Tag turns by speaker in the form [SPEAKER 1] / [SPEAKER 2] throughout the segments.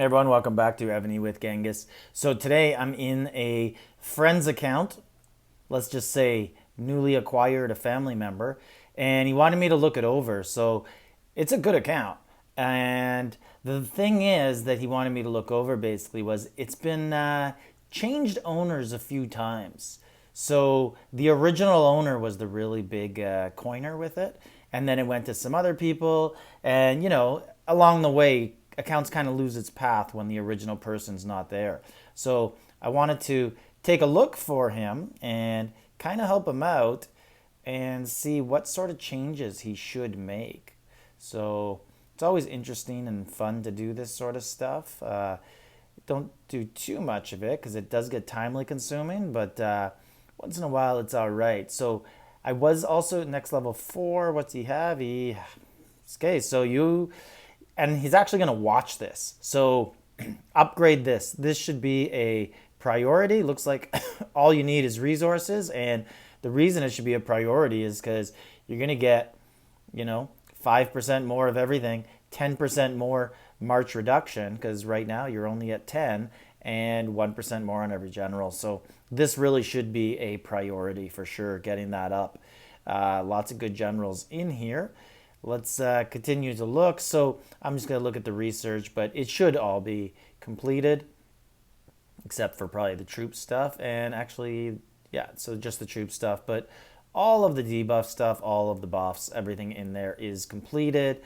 [SPEAKER 1] Hey everyone, welcome back to Evony with Genghis. So today I'm in a friend's account, let's just say newly acquired a family member, and he wanted me to look it over. So it's a good account. And the thing is that he wanted me to look over basically was it's been changed owners a few times. So the original owner was the really big coiner with it, and then it went to some other people, and along the way accounts kind of lose its path when the original person's not there. So I wanted to take a look for him and kind of help him out and see what sort of changes he should make. So it's always interesting and fun to do this sort of stuff. Don't do too much of it because it does get timely consuming, but once in a while it's all right. So I was also next level 4. What's he have? Okay, so and he's actually going to watch this. So upgrade this. This should be a priority. Looks like all you need is resources. And the reason it should be a priority is because you're going to get, 5% more of everything, 10% more March reduction, because right now you're only at 10, and 1% more on every general. So this really should be a priority for sure, getting that up. Lots of good generals in here. Let's continue to look. So I'm just going to look at the research, but it should all be completed, except for probably the troop stuff. And actually, yeah, so just the troop stuff. But all of the debuff stuff, all of the buffs, everything in there is completed.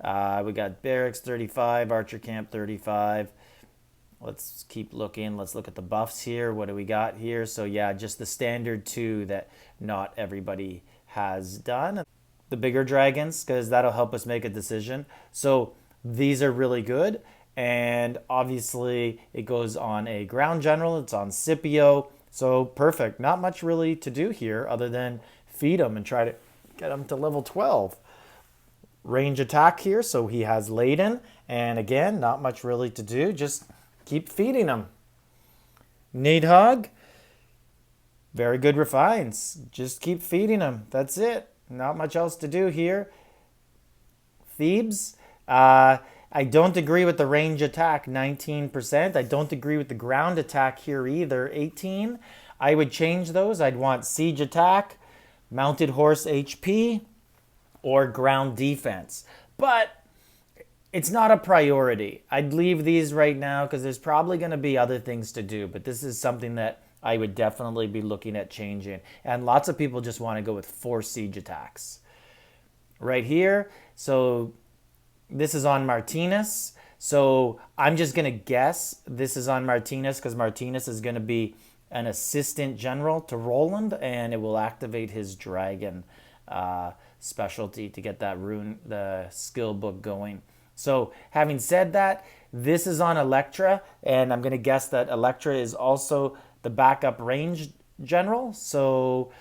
[SPEAKER 1] We got barracks 35, archer camp 35. Let's keep looking. Let's look at the buffs here. What do we got here? So yeah, just the standard 2 that not everybody has done. The bigger dragons, because that'll help us make a decision. So these are really good, and obviously it goes on a ground general. It's on Scipio, so perfect. Not much really to do here other than feed him and try to get him to level 12. Range attack here, so he has laden, and again, not much really to do. Just keep feeding him. Needhog, very good refines. Just keep feeding him. That's it. Not much else to do here. Thebes. I don't agree with the range attack, 19%. I don't agree with the ground attack here either, 18. I would change those. I'd want siege attack, mounted horse HP, or ground defense. But it's not a priority. I'd leave these right now because there's probably going to be other things to do. But this is something that I would definitely be looking at changing. And lots of people just want to go with 4 siege attacks. Right here, so this is on Martinez. So I'm just going to guess this is on Martinez because Martinez is going to be an assistant general to Roland, and it will activate his dragon specialty to get that the skill book going. So having said that, this is on Electra, and I'm going to guess that Electra is also the backup range general, so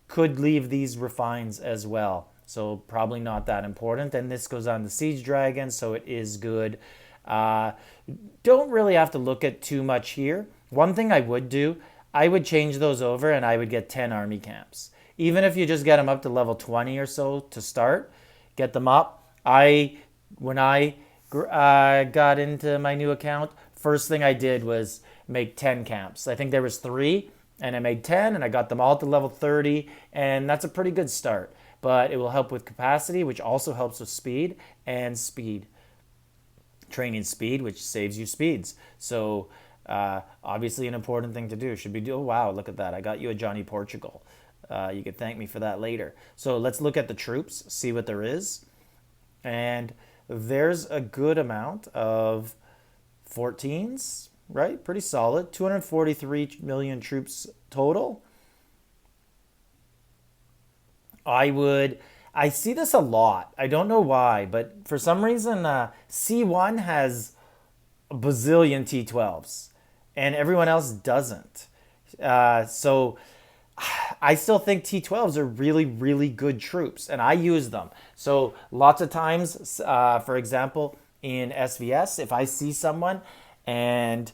[SPEAKER 1] could leave these refines as well. So probably not that important. And this goes on the Siege Dragon, so it is good. Don't really have to look at too much here. One thing I would do, I would change those over and I would get 10 army camps. Even if you just get them up to level 20 or so to start, get them up. When I got into my new account, first thing I did was make 10 camps. I think there was 3, and I made 10, and I got them all to level 30, and that's a pretty good start. But it will help with capacity, which also helps with speed, and speed. Training speed, which saves you speeds. So obviously an important thing to do. Should be, oh wow, look at that. I got you a Johnny Portugal. You can thank me for that later. So let's look at the troops, see what there is. And there's a good amount of 14s, right? Pretty solid. 243 million troops total. I see this a lot. I don't know why, but for some reason, C1 has a bazillion T12s, and everyone else doesn't. So I still think T12s are really, really good troops, and I use them. So lots of times, for example, in SVS, if I see someone and,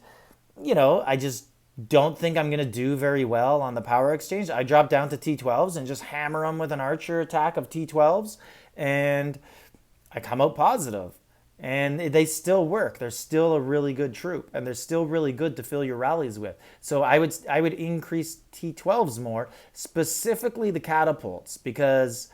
[SPEAKER 1] I just don't think I'm going to do very well on the power exchange, I drop down to T12s and just hammer them with an archer attack of T12s, and I come out positive. And they still work. They're still a really good troop, and they're still really good to fill your rallies with. So I would increase T12s more, specifically the catapults, because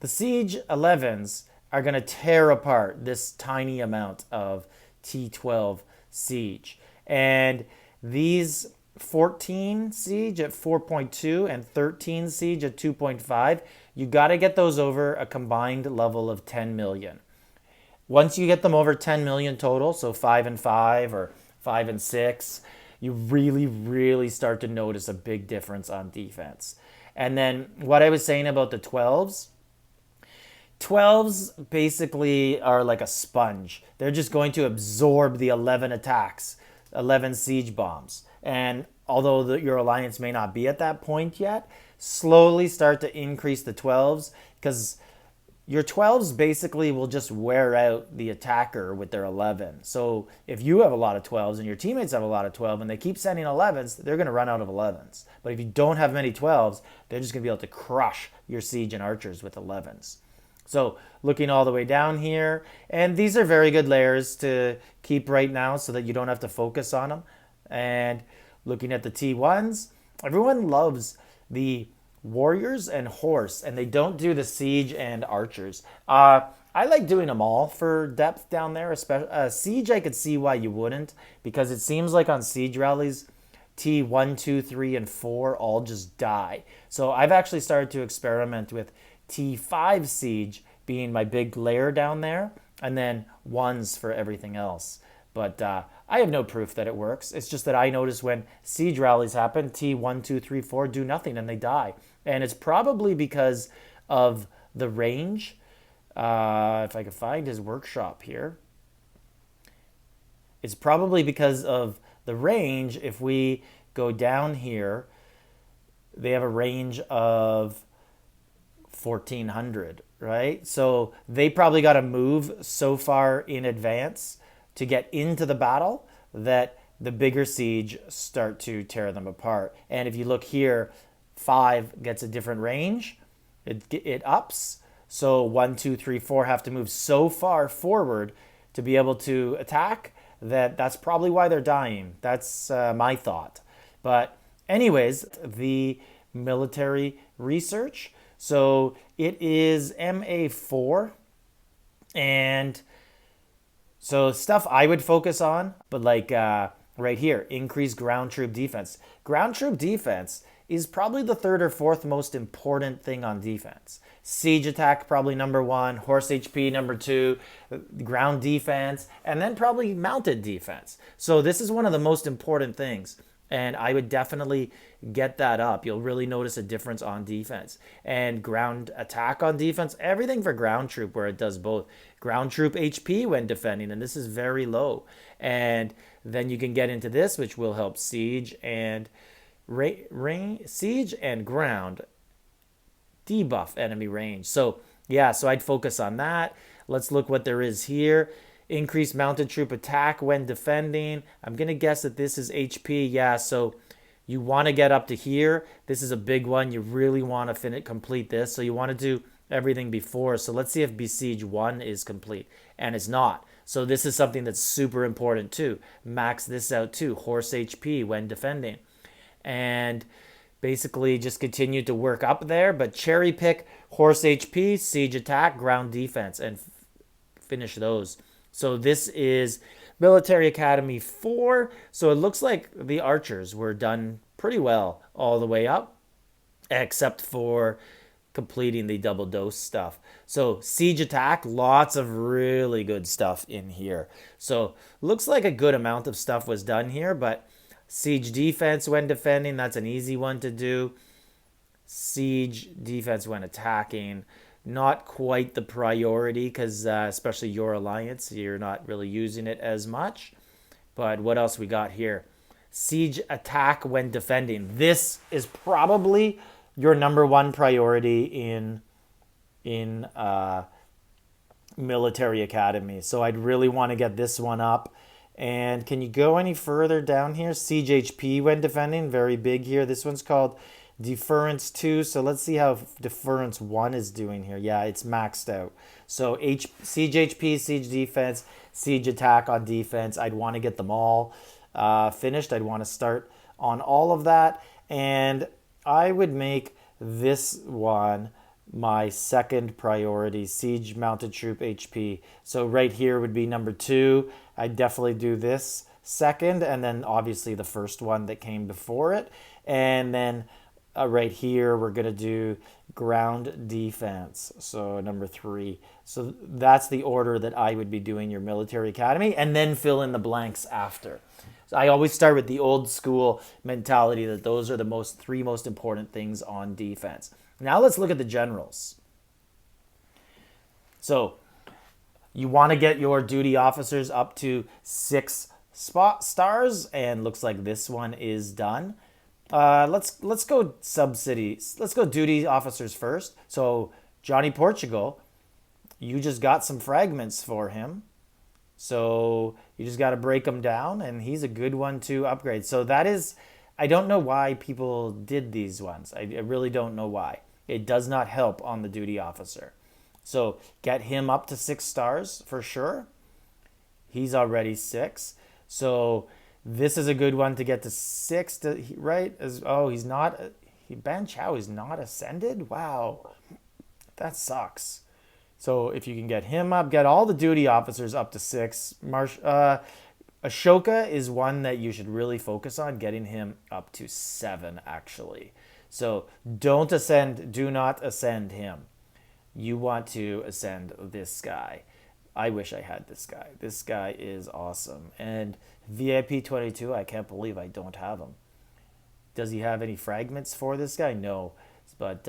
[SPEAKER 1] the Siege 11s are going to tear apart this tiny amount of T12 Siege. And these 14 Siege at 4.2 and 13 Siege at 2.5, you got to get those over a combined level of 10 million. Once you get them over 10 million total, so 5 and 5 or 5 and 6, you really, really start to notice a big difference on defense. And then what I was saying about the 12s basically are like a sponge. They're just going to absorb the 11 attacks, 11 siege bombs. And although your alliance may not be at that point yet, slowly start to increase the 12s, because your 12s basically will just wear out the attacker with their 11. So if you have a lot of 12s and your teammates have a lot of 12 and they keep sending 11s, they're going to run out of 11s. But if you don't have many 12s, they're just going to be able to crush your siege and archers with 11s. So looking all the way down here, and these are very good layers to keep right now so that you don't have to focus on them. And looking at the T1s, everyone loves the warriors and horse, and they don't do the siege and archers. I like doing them all for depth down there. Especially siege, I could see why you wouldn't, because it seems like on siege rallies, T1, 2, 3, and 4 all just die. So I've actually started to experiment with T5 siege being my big layer down there, and then 1s for everything else. But I have no proof that it works. It's just that I notice when siege rallies happen, T1, 2, 3, 4 do nothing and they die. And it's probably because of the range. If I could find his workshop here. It's probably because of the range. If we go down here, they have a range of 1400, right? So they probably got to move so far in advance to get into the battle that the bigger siege start to tear them apart. And if you look here, 5 gets a different range. It ups. So 1, 2, 3, 4 have to move so far forward to be able to attack that's probably why they're dying. That's my thought. But anyways, the military research. So it is MA4, and so stuff I would focus on, but like right here, increase ground troop defense. Ground troop defense is probably the 3rd or 4th most important thing on defense. Siege attack probably number 1, horse HP number 2, ground defense, and then probably mounted defense. So this is one of the most important things. And I would definitely get that up. You'll really notice a difference on defense. And ground attack on defense, everything for ground troop where it does both. Ground troop HP when defending, and this is very low. And then you can get into this, which will help siege and siege and ground debuff enemy range. So yeah, so I'd focus on that. Let's look what there is here. Increase mounted troop attack when defending. I'm going to guess that this is HP. Yeah, so you want to get up to here. This is a big one. You really want to complete this. So you want to do everything before. So let's see if Besiege 1 is complete. And it's not. So this is something that's super important too. Max this out too. Horse HP when defending. And basically just continue to work up there. But cherry pick horse HP, siege attack, ground defense, and finish those. So this is Military Academy 4. So it looks like the archers were done pretty well all the way up, except for completing the double dose stuff. So siege attack, lots of really good stuff in here. So looks like a good amount of stuff was done here, but siege defense when defending, that's an easy one to do. Siege defense when attacking, not quite the priority because especially your alliance, you're not really using it as much. But what else we got here? Siege attack when defending. This is probably your number 1 priority in military academy. So I'd really want to get this one up And can you go any further down here? Siege HP when defending, very big here. This one's called Deference 2. So let's see how Deference 1 is doing here. Yeah, it's maxed out. So Siege HP, Siege Defense, Siege Attack on defense. I'd want to get them all finished. I'd want to start on all of that. And I would make this one my second priority, Siege Mounted Troop HP. So right here would be number 2. I'd definitely do this second, and then obviously the first one that came before it. And then right here, we're going to do ground defense. So number 3. So that's the order that I would be doing your military academy, and then fill in the blanks after. So I always start with the old school mentality that those are the three most important things on defense. Now let's look at the generals. So you want to get your duty officers up to 6 stars, and looks like this one is done. Let's go sub-cities. Let's go duty officers first. So Johnny Portugal, you just got some fragments for him. So you just got to break them down, and he's a good one to upgrade. So that is, I don't know why people did these ones. I really don't know why. It does not help on the duty officer. So get him up to 6 stars for sure. He's already 6. So this is a good one to get to 6, right? He's not. Ban Chao is not ascended? Wow. That sucks. So if you can get him up, get all the duty officers up to 6. Ashoka is one that you should really focus on, getting him up to 7, actually. So do not ascend him. You want to ascend this guy. I wish I had this guy. This guy is awesome. And VIP 22, I can't believe I don't have him. Does he have any fragments for this guy? No. But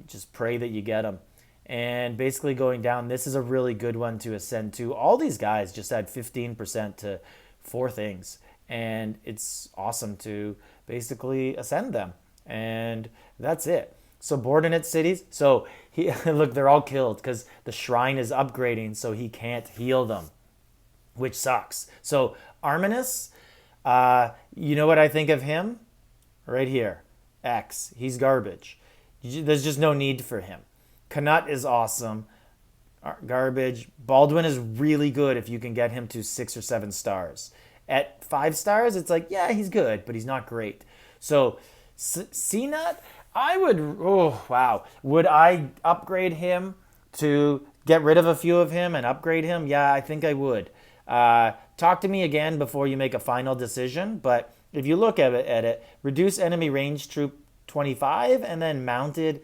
[SPEAKER 1] just pray that you get him. And basically going down, this is a really good one to ascend to. All these guys just add 15% to 4 things. And it's awesome to basically ascend them. And that's it. Subordinate cities. So look, they're all killed because the shrine is upgrading, so he can't heal them, which sucks. So Arminus, you know what I think of him? Right here. X. He's garbage. There's just no need for him. Canut is awesome. Garbage. Baldwin is really good if you can get him to 6 or 7 stars. At 5 stars, it's like, yeah, he's good, but he's not great. So CNUT, would I upgrade him to get rid of a few of him and upgrade him? Yeah, I think I would. Talk to me again before you make a final decision, but if you look at it, reduce enemy range troop 25 and then mounted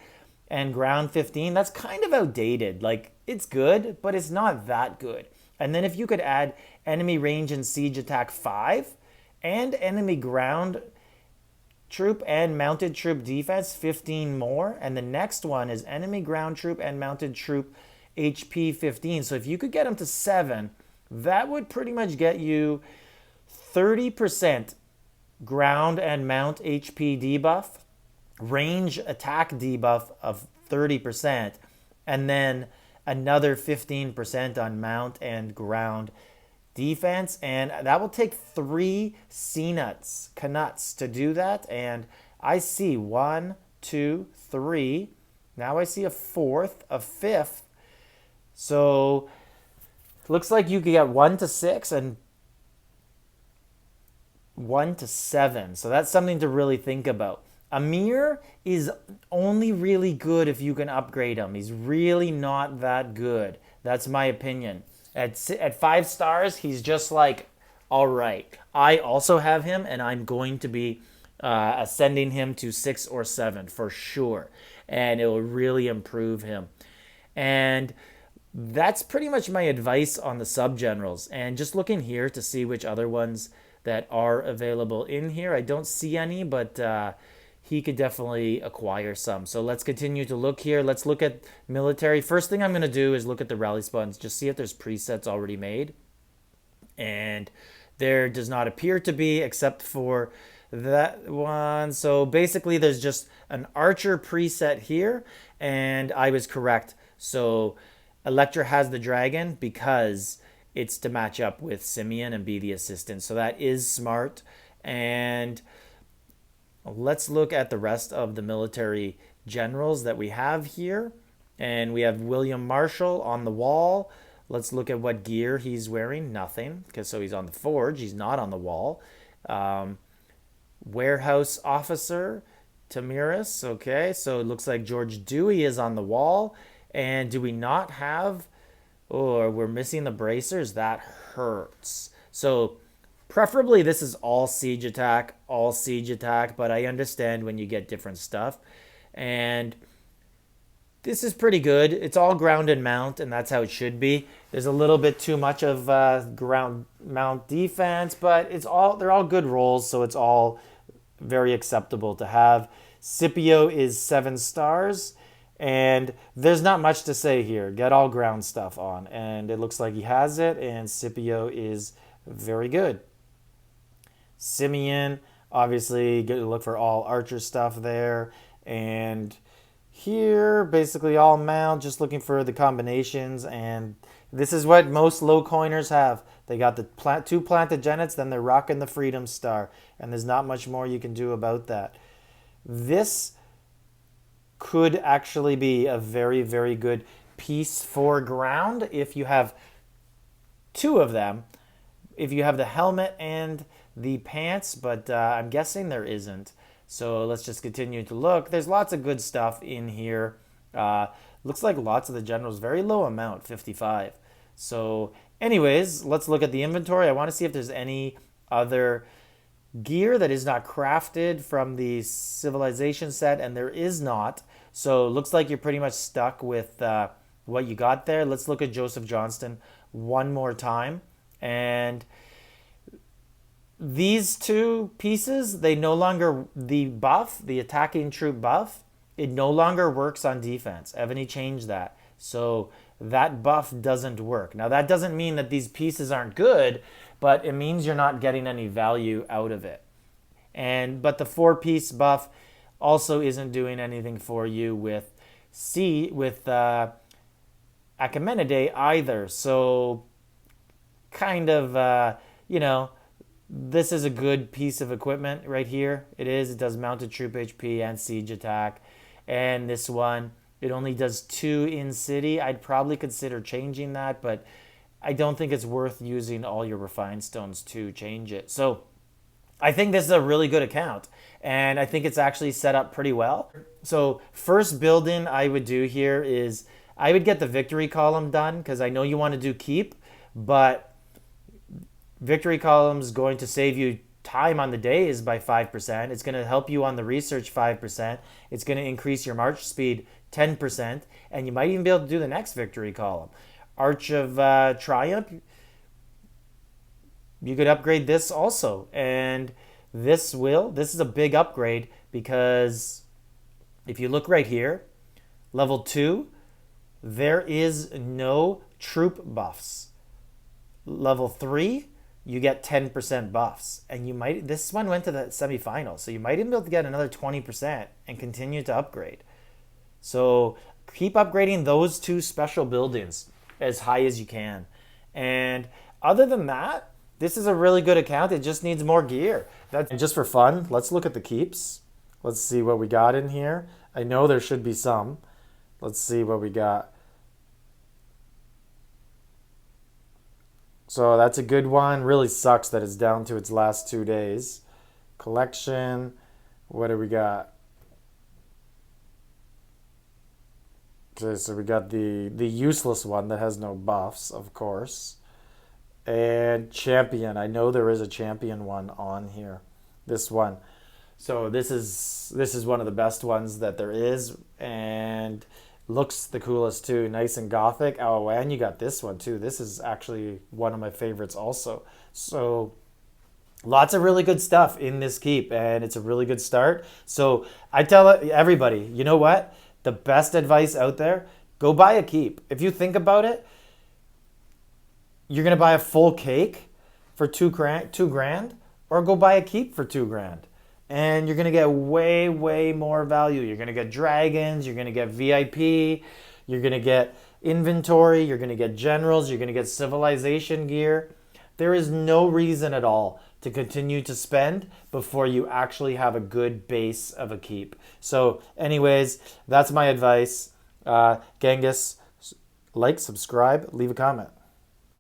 [SPEAKER 1] and ground 15, that's kind of outdated. Like, it's good, but it's not that good. And then if you could add enemy range and siege attack 5 and enemy ground troop and mounted troop defense 15 more, and the next one is enemy ground troop and mounted troop HP 15. So if you could get them to 7, that would pretty much get you 30% ground and mount HP debuff, range attack debuff of 30%, and then another 15% on mount and ground defense, and that will take 3 Canuts to do that. And I see 1, 2, 3. Now I see a 4th, a 5th. So looks like you could get 1 to 6 and 1 to 7. So that's something to really think about. Amir is only really good if you can upgrade him. He's really not that good. That's my opinion. At 5 stars, he's just like, all right. I also have him, and I'm going to be ascending him to 6 or 7 for sure. And it will really improve him. And that's pretty much my advice on the sub-generals. And just looking here to see which other ones that are available in here. I don't see any, but he could definitely acquire some. So let's continue to look here. Let's look at military. First thing I'm going to do is look at the rally spawns, just see if there's presets already made. And there does not appear to be, except for that one. So basically there's just an archer preset here, and I was correct. So Electra has the dragon because it's to match up with Simeon and be the assistant. So that is smart. And let's look at the rest of the military generals that we have here. And we have William Marshall on the wall. Let's look at what gear he's wearing. Nothing, because so he's on the forge. He's not on the wall. Warehouse officer, Tamiris. Okay, so it looks like George Dewey is on the wall. And do we not have... Oh, we're missing the bracers? That hurts. So preferably this is all siege attack, but I understand when you get different stuff. And this is pretty good. It's all ground and mount, and that's how it should be. There's a little bit too much of ground mount defense, but they're all good rolls, so it's all very acceptable to have. Scipio is 7 stars, and there's not much to say here. Get all ground stuff on, and it looks like he has it, and Scipio is very good. Simeon, obviously, good to look for all archer stuff there, and here, basically all mount, just looking for the combinations, and this is what most low coiners have. They got the 2 Plantagenets, then they're rocking the Freedom Star, and there's not much more you can do about that. This could actually be a very, very good piece for ground if you have 2 of them. If you have the helmet and the pants, but I'm guessing there isn't. So let's just continue to look. There's lots of good stuff in here. Looks like lots of the generals, very low amount, 55. So anyways, let's look at the inventory. I want to see if there's any other gear that is not crafted from the civilization set, and there is not. So it looks like you're pretty much stuck with what you got there. Let's look at Joseph Johnston one more time. And these 2 pieces, they no longer, the buff, the attacking troop buff, it no longer works on defense. Evony changed that. So that buff doesn't work. Now that doesn't mean that these pieces aren't good, but it means you're not getting any value out of it. But the 4-piece buff also isn't doing anything for you with Achaemenid either. So kind of, this is a good piece of equipment right here. It is. It does mounted troop HP and siege attack. And this one, it only does 2 in city. I'd probably consider changing that, but I don't think it's worth using all your refined stones to change it. So I think this is a really good account, and I think it's actually set up pretty well. So first build-in I would do here is I would get the victory column done, because I know you want to do keep, but victory column is going to save you time on the days by 5%. It's going to help you on the research 5%. It's going to increase your march speed 10%, and you might even be able to do the next victory column. Arch of Triumph, you could upgrade this also, and this is a big upgrade, because if you look right here, level 2, there is no troop buffs. Level 3, you get 10% buffs, and this one went to the semifinal, so you might even be able to get another 20% and continue to upgrade. So keep upgrading those 2 special buildings as high as you can. And other than that, this is a really good account. It just needs more gear. And just for fun, let's look at the keeps. Let's see what we got in here. I know there should be some. Let's see what we got. So that's a good one. Really sucks that it's down to its last 2 days. Collection. What do we got? Okay, so we got the useless one that has no buffs, of course. And champion. I know there is a champion one on here. This one. So this is one of the best ones that there is, and looks the coolest too. Nice and gothic. Oh, and you got this one too. This is actually one of my favorites also. So lots of really good stuff in this keep, and it's a really good start. So I tell everybody, you know what? The best advice out there, go buy a keep. If you think about it, you're going to buy a full cake for $2 grand, or go buy a keep for $2 grand. And you're going to get way, way more value. You're going to get dragons. You're going to get VIP. You're going to get inventory, you're going to get generals, you're going to get civilization gear. There is no reason at all to continue to spend before you actually have a good base of a keep. So anyways, that's my advice. Genghis, like, subscribe, leave a comment.